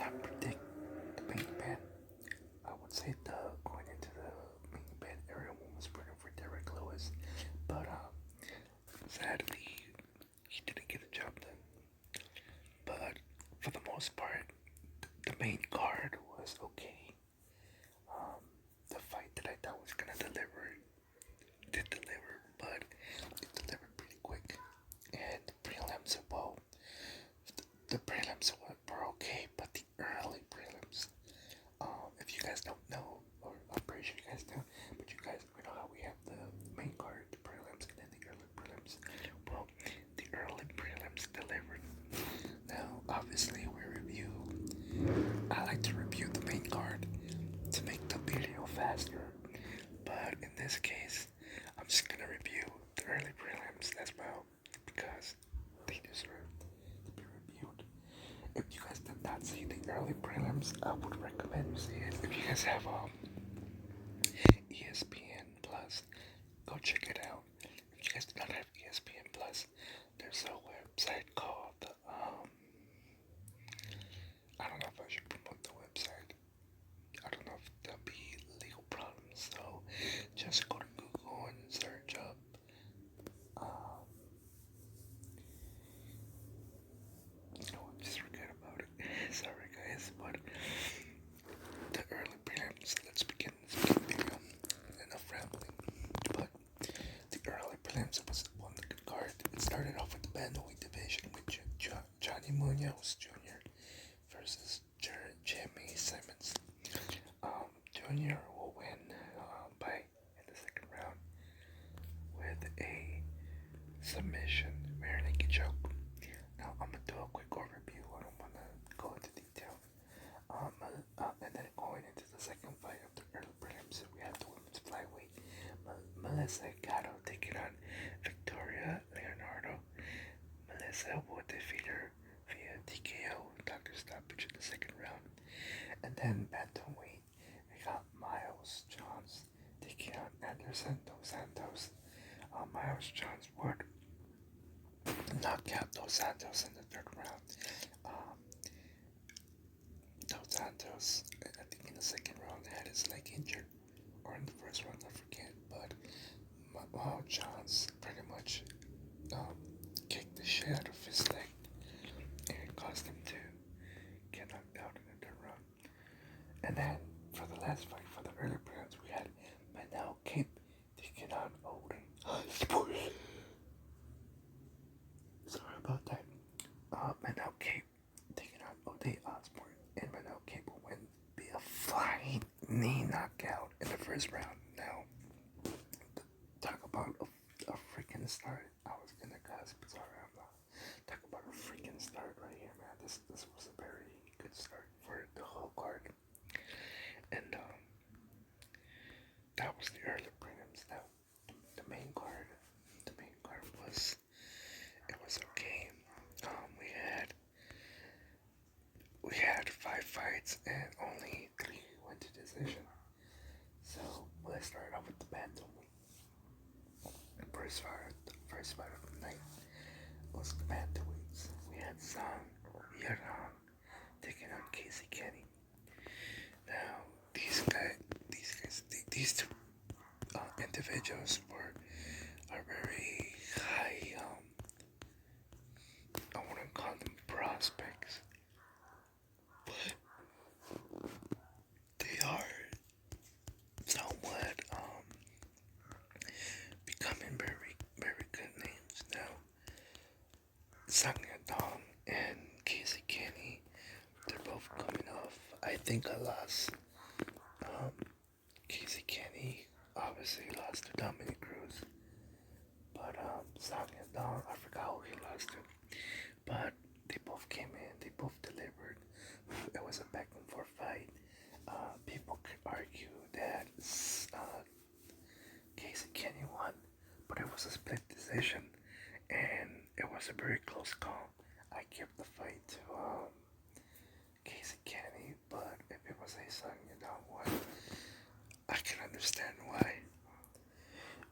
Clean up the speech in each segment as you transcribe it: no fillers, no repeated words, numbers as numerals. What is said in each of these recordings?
not predict the main event. I would say the going into the main event, everyone was rooting for Derek Lewis, but sadly he didn't get the job done. But for the most part, the main card was okay. Um, the fight that I thought was gonna deliver did deliver, but it delivered pretty quick. And the prelims, well, the prelims were okay, but the early prelims, if you guys don't know, or I'm pretty sure you guys do, but you guys, you know how we have the main card, the prelims, and then the early prelims. Well, the early prelims delivered. Now, obviously, I like to review the main card to make the video faster, but in this case, I'm just gonna review the early prelims as well because they deserve to be reviewed. If you guys did not see the early prelims, I would recommend you see it. If you guys have ESPN Plus, go check it out. If you guys do not have ESPN Plus, there's a website called I don't know if I should promote the website. I don't know if there'll be legal problems, so just go to Google and search up. Um, just forget about it. Sorry, guys, but the early prelims. Let's begin the video. Enough rambling. But the early prelims was one good card. It started off with the bantamweight division with Johnny Munoz Jr. versus Jimmy Simmons. Jr. will win by in the second round with a submission, rear naked choke. Now I'm gonna do a quick overview. I don't wanna go into detail. And then going into the second fight of the early prelims, we have the women's flyweight, Melissa Gatto taking on Victoria Leonardo. Melissa will defeat her via TKO, doctor stoppage in the second round. And then bantamweight, we got Miles Johns taking on Anderson Dos Santos. Miles Johns would knock out Dos Santos in the third round. Um, Dos Santos, I think in the second round, had his leg injured, or in the first round, I forget. But Miles Johns pretty much kicked the shit out of his leg and caused him to get knocked out in the third round. And then for the last fight, for the early rounds, we had Manel Cape taking on Odin Osborne. Sorry about that. Manel Cape taking on Odin Osborne, and Manel Cape will win via flying knee knockout in the first round. Now, talk about a freaking start. I was gonna cuss, but sorry, I'm not. Talk about a freaking start right here, man. This was a very good start for the whole card. And that was the early prelims. Now the main card, was it was okay. We had 5 fights and only 3 went to decision. So let's start off with the bantamweight. The first fight of the night was the bantamweights. We had Zhang Yarang taking on Casey Kenny. Now these two individuals are very high. I wouldn't call them prospects, but they are somewhat becoming very good names now. Sang Yadong and Casey Kenny, they're both coming off, I think, a loss. Casey Kenny obviously lost to Dominic Cruz, but Sang Yadong, I forgot who he lost to. But they both came in, they both delivered. It was a back and forth fight. People could argue that Casey Kenny won, but it was a split decision, and it was a very close call. I give the fight to Casey Kenny, but if it was a Sang Yadong one, I can understand why.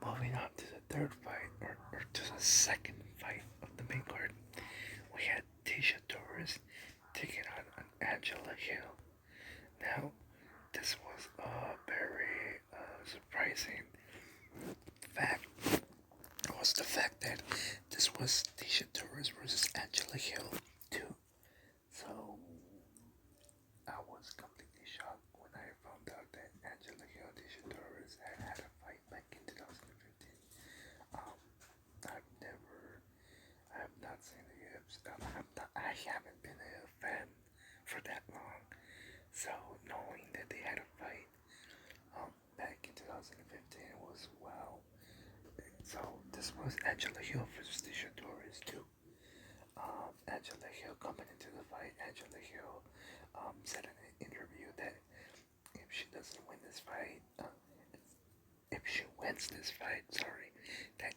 Moving on to the third fight, or to the second fight of the main card, we had Tisha Torres taking on Angela Torres versus Angela Hill too. So I was completely shocked when I found out that Angela Hill and Tisha Torres had a fight back in 2015. Um, I've never, I have not seen the UFC. I haven't been a fan for that long. So knowing that they had a fight back in 2015 was wow. So this was Angela Hill versus Tisha Torres too. Angela Hill coming into the fight. Angela Hill said in an interview that if she doesn't win this fight, if she wins this fight, sorry, that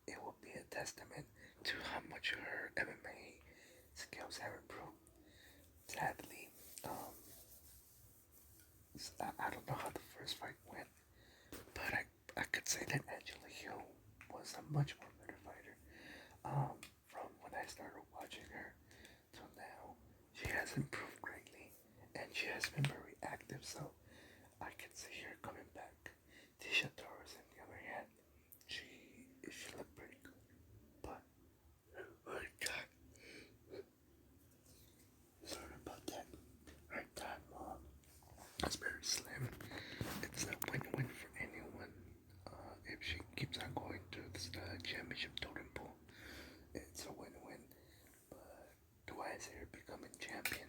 it will be a testament to how much her MMA skills have improved. Sadly, I don't know how the first fight went, but I could say that Angela Hill was a much more better fighter. From when I started watching her till now, she has improved greatly, and she has been very active. So I can see her coming back. Tisha Torres, on the other hand, she looked pretty good, but oh God, sorry about that. Her time is very slim. It's a win-win for anyone. If she keeps on going to this championship totem pool, it's a win-win. But do I see her becoming champion?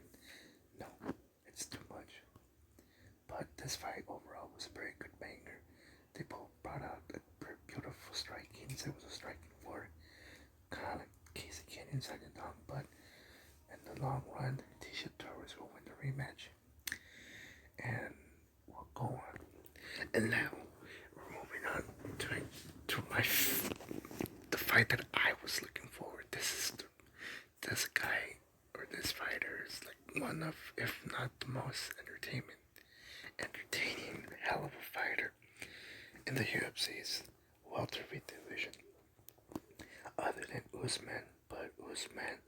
No, it's too much. But this fight overall was a very good banger. They both brought out a very beautiful striking. It was a striking war, kind of like Casey Cannon's had it done. But in the long run, Tisha Torres will win the rematch, and we'll go on. And now we're moving on to the fight that I was looking forward. This guy or this fighter is like one of, if not the most entertaining hell of a fighter in the UFC's welterweight division, other than Usman. But Usman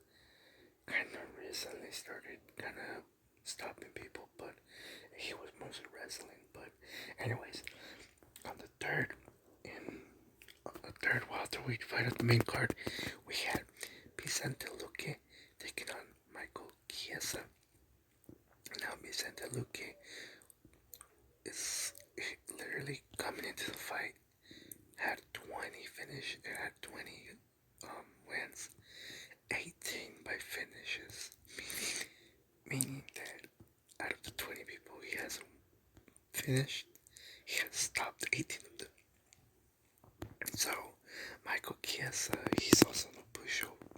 kind of recently started kind of stopping people, but he was mostly wrestling. But anyways, on the third welterweight fight of the main card, we had Vicente Luque taking on Michael Chiesa. Now Vicente Luque is literally coming into the fight, had 20 wins, 18 by finishes, meaning that out of the 20 people he hasn't finished, he has stopped 18 of them. So Michael Chiesa, he's also no pushover,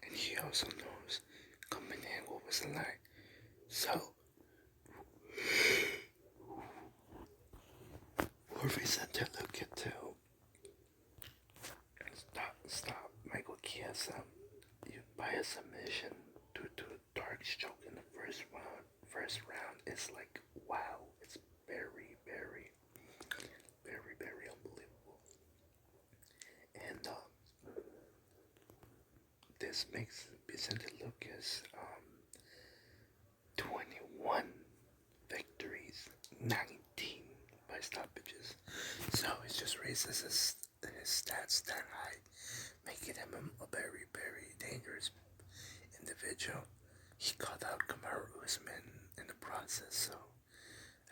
and he also knows coming in what was the line. So for Vicente Luque to stop Michael Chiesa by a submission due to a dark choke in the first round is like wow. It's very, very, very, very unbelievable. And this makes Vicente Luque's 21 victories, 19 by stoppages. So it just raises his stats that high, making him a very, very dangerous individual. He caught out Kamaru Usman in the process, so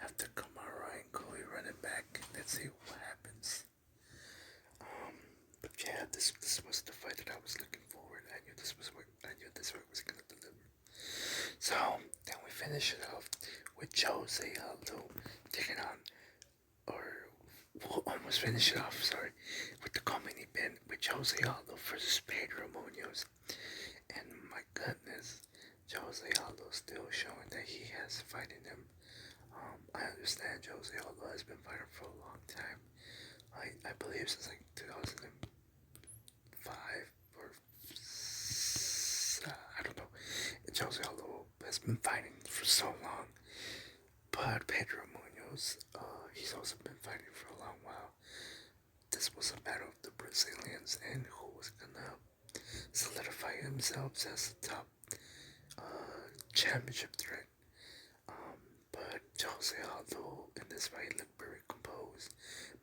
after Kamaru and Cody running back, let's see what happens. But yeah, this was the fight that I was looking forward. I knew this fight was gonna deliver. So then we finish it off with Jose Aldo taking on, or we'll almost finish it off, sorry, with the co-main event with Jose Aldo versus Pedro Munoz. And my goodness, Jose Aldo still showing that he has fight in him. I understand Jose Aldo has been fighting for a long time. I believe since like 2005 or I don't know. Jose Aldo has been fighting for so long. But Pedro Munoz, he's also been fighting for a long while. This was a battle of the Brazilians and who was gonna solidify themselves as the top championship threat. But Jose Aldo in this fight looked very composed,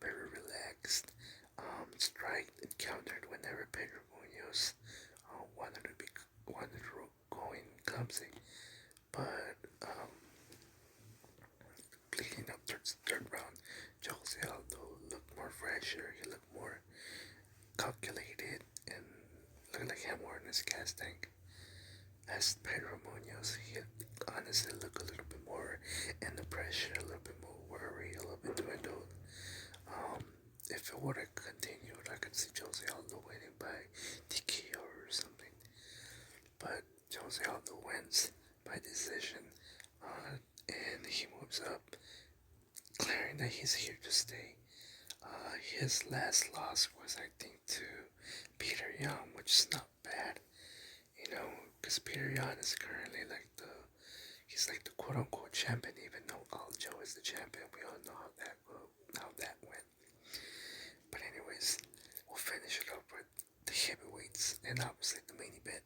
very relaxed, striked and countered whenever Pedro Munoz going clumsy. But leading up towards the third round, Jose Aldo looked more fresher. He looked more calculated and looked like he had more in his gas tank. As Pedro Munoz, he honestly looked a little bit more in the pressure, a little bit more worry, a little bit dwindled. Um, if it would have continued, I could see Jose Aldo winning by TKO or something. But Jose Aldo wins by decision, and he moves up, declaring that he's here to stay. His last loss was, I think, to Peter Young, which is not bad, because Peter Young is currently he's like the quote unquote champion, even though Aljo is the champion. We all know how that went. But anyways, we'll finish it up with the heavyweights and obviously the main event.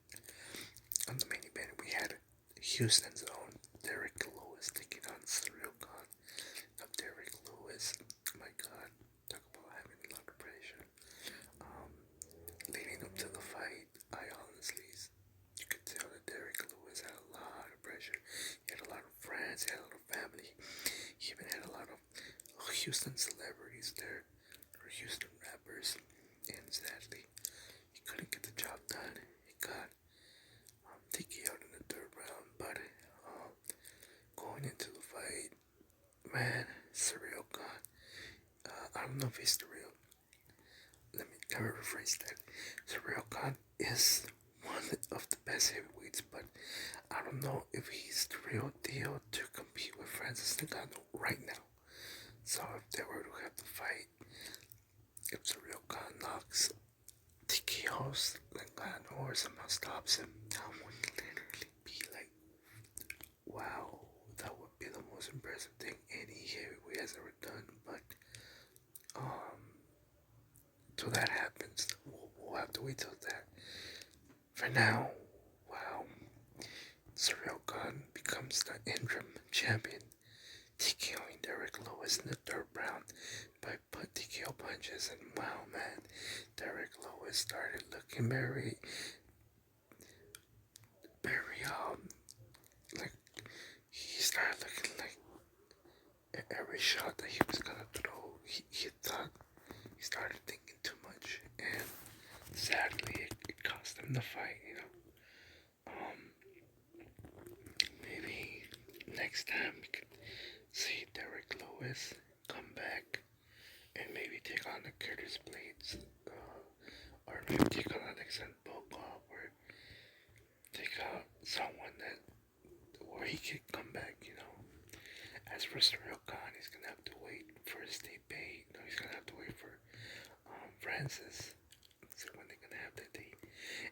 On the main event, we had Houston's own Derek Lewis taking on Cyril Gane. Now, Derek Lewis, my God, talk about having a lot of pressure. Leading up to the fight, I honestly, you could tell that Derek Lewis had a lot of pressure. He had a lot of friends, he had a lot of family. He even had a lot of Houston celebrities there, or Houston rappers. And sadly, he couldn't get the job done. He got taken out in the third round, but going into the fight, man, Cyril Gane. I don't know if he's the real. Let me rephrase that. Cyril Gane is one of the best heavyweights, but I don't know if he's the real deal to compete with Francis Ngannou right now. So if they were to have to fight, if Cyril Gane knocks TKOs Ngannou or somehow stops him, that would literally be like, wow, that would be the most impressive thing any heavyweight has ever done. But till that happens, we'll have to wait till that. For now, wow, Cyril Gane becomes the interim champion, TKOing Derek Lewis in the third round by TKO punches. And wow, man, Derek Lewis started looking very, like, he started looking like every shot that he was gonna throw, he thought, he started thinking too much, and sadly, it cost him the fight, Maybe next time we could see Derek Lewis come back and maybe take on the Curtis Blades, or maybe take on Alexander Volkov, or take out someone where he could come back, As for Cyril Gane, he's gonna have to wait for his debate. No, he's gonna have to wait for Francis. So when they're gonna have that date.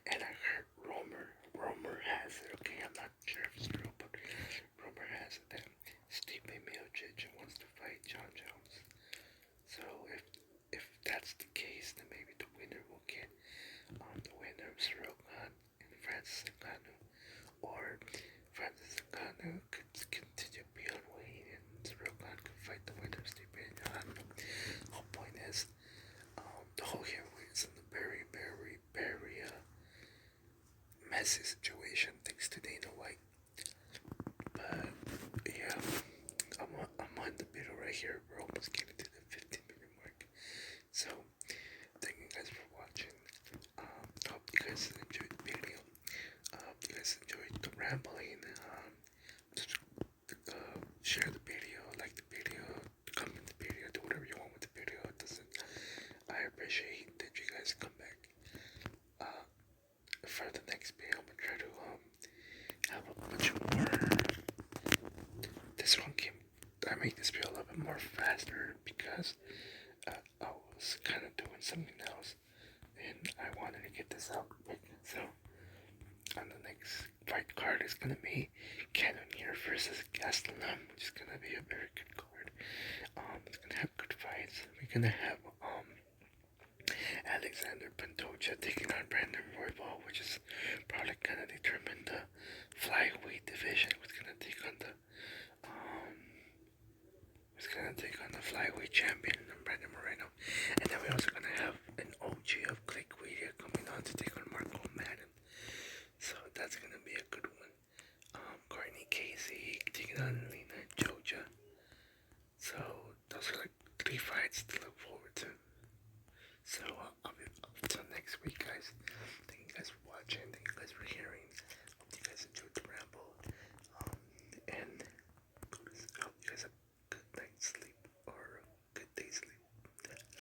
And I heard rumor has it, okay, I'm not sure if it's true, but rumor has it that Stipe Miocic wants to fight John Jones. So if that's the case, then maybe the winner will get the winner of Cyril Gane and Francis Ngannou, or Francis Ngannou could continue beyond weight and Cyril Gane could fight the winner of Stipe. I don't know. The whole point is, the whole heavyweight is in a very, very, very messy situation thanks to Dana White. But yeah, I'm on the middle right here. We're almost getting to the 15-minute mark. So thank you guys for watching. Hope you guys enjoyed the video. You guys enjoyed the rambling. Just share the video, like the video, comment the video, do whatever you want with the video. It doesn't. I appreciate that you guys come back. For the next video, I'm gonna try to have a bunch more. This one I made this video a little bit more faster because I was kind of doing something else, and I wanted to get this out quick. So on the next fight card is gonna be Cannonier versus Gastelum, which is gonna be a very good card. It's gonna have good fights. We're gonna have Alexander Pantoja taking on Brandon Royval, which is